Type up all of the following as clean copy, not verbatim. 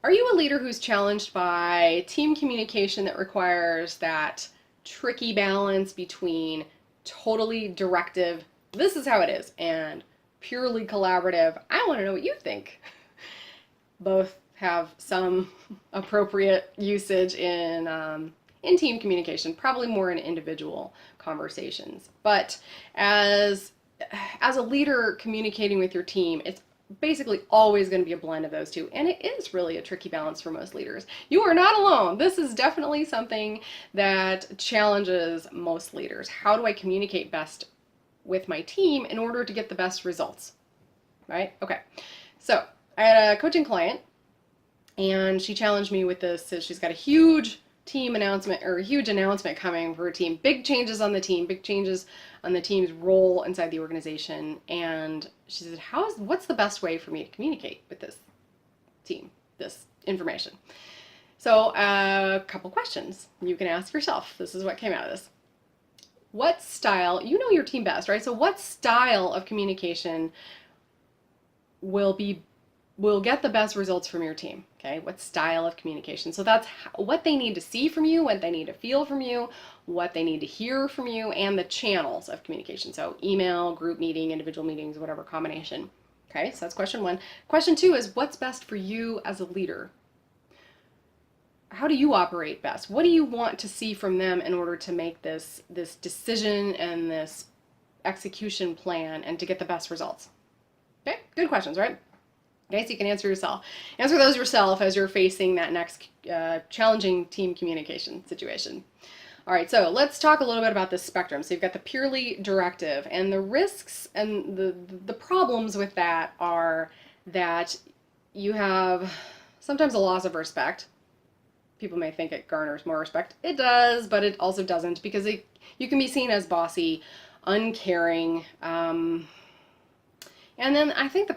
Are you a leader who's challenged by team communication that requires that tricky balance between totally directive, this is how it is, and purely collaborative, I want to know what you think? Both have some appropriate usage in team communication, probably more in individual conversations. But as as a leader communicating with your team, it's basically always going to be a blend of those two. And it is really a tricky balance for most leaders. You are not alone. This is definitely something that challenges most leaders. How do I communicate best with my team in order to get the best results? Right? Okay. So I had a coaching client and she challenged me with this. So she's got a huge team announcement or a huge announcement coming for her team. Big changes on the team, big changes on the team's role inside the organization. And she said, what's the best way for me to communicate with this team, this information? So a couple questions you can ask yourself. This is what came out of this. What style, you know your team best, right? So what style of communication will get the best results from your team? Okay, what style of communication? So that's what they need to see from you, what they need to feel from you, what they need to hear from you, and the channels of communication. So email, group meeting, individual meetings, whatever combination. Okay, so that's question one. Question two is what's best for you as a leader? How do you operate best? What do you want to see from them in order to make this decision and this execution plan and to get the best results? Okay, good questions, right? Okay, so you can answer those yourself as you're facing that next challenging team communication situation. All right, so let's talk a little bit about this spectrum. So you've got the purely directive, and the risks and the problems with that are that you have sometimes a loss of respect. People may think it garners more respect. It does, but it also doesn't, because you can be seen as bossy, uncaring, and then I think the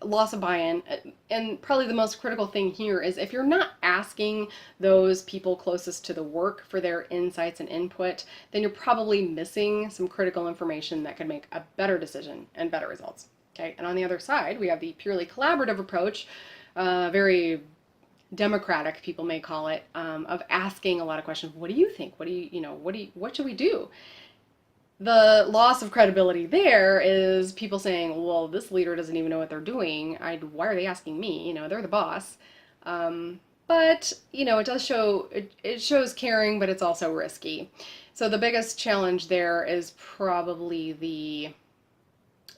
loss of buy-in, and probably the most critical thing here, is if you're not asking those people closest to the work for their insights and input, then you're probably missing some critical information that could make a better decision and better results. Okay, and on the other side, we have the purely collaborative approach, very democratic, people may call it, of asking a lot of questions. What do you think? What should we do? The loss of credibility there is people saying, well, this leader doesn't even know what they're doing. Why are they asking me? They're the boss. But, it does show, it shows caring, but it's also risky. So the biggest challenge there is probably the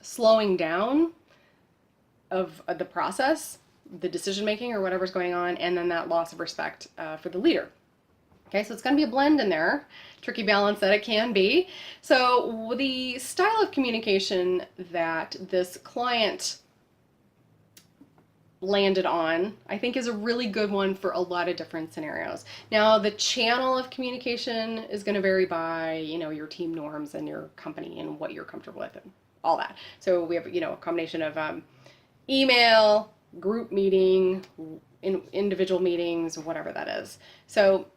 slowing down of the process, the decision making or whatever's going on, and then that loss of respect for the leader. Okay, so it's going to be a blend in there, tricky balance that it can be. So the style of communication that this client landed on, I think, is a really good one for a lot of different scenarios. Now, the channel of communication is going to vary by, your team norms and your company and what you're comfortable with and all that. So we have, a combination of email, group meeting, individual meetings, whatever that is. So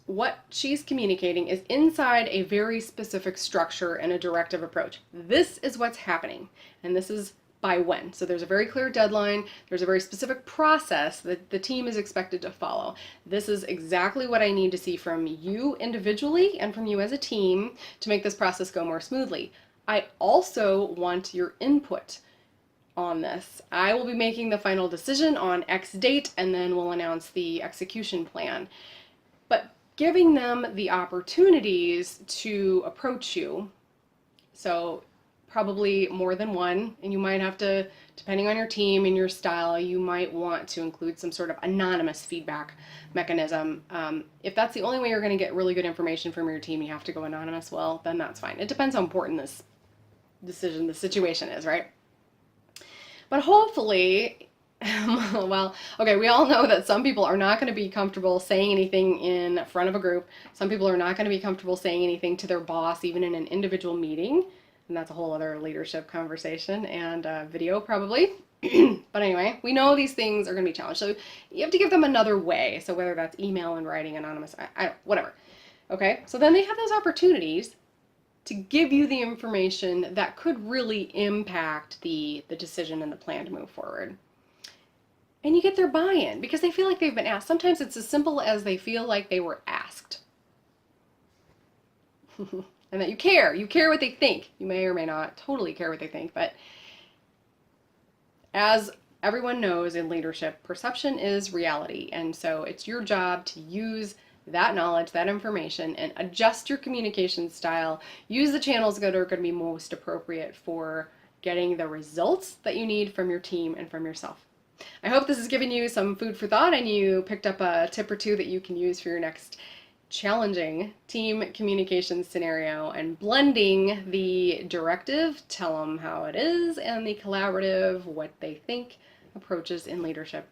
what she's communicating is inside a very specific structure and a directive approach. This is what's happening, and this is by when. So there's a very clear deadline, there's a very specific process that the team is expected to follow. This is exactly what I need to see from you individually and from you as a team to make this process go more smoothly. I also want your input on this. I will be making the final decision on X date, and then we'll announce the execution plan. But giving them the opportunities to approach you, so probably more than one, and you might have to, depending on your team and your style, you might want to include some sort of anonymous feedback mechanism. If that's the only way you're going to get really good information from your team, you have to go anonymous, well, then that's fine. It depends how important this situation is, right? But hopefully, well, okay, we all know that some people are not going to be comfortable saying anything in front of a group. Some people are not going to be comfortable saying anything to their boss, even in an individual meeting. And that's a whole other leadership conversation and video probably. But anyway, we know these things are going to be challenged. So you have to give them another way. So whether that's email and writing, anonymous, whatever. Okay, so then they have those opportunities to give you the information that could really impact the decision and the plan to move forward. and you get their buy-in because they feel like they've been asked. Sometimes it's as simple as they feel like they were asked. And that you care. You care what they think. You may or may not totally care what they think, but as everyone knows in leadership, perception is reality. And so it's your job to use that knowledge, that information, and adjust your communication style. Use the channels that are going to be most appropriate for getting the results that you need from your team and from yourself. I hope this has given you some food for thought and you picked up a tip or two that you can use for your next challenging team communication scenario, and blending the directive, tell them how it is, and the collaborative, what they think approaches in leadership.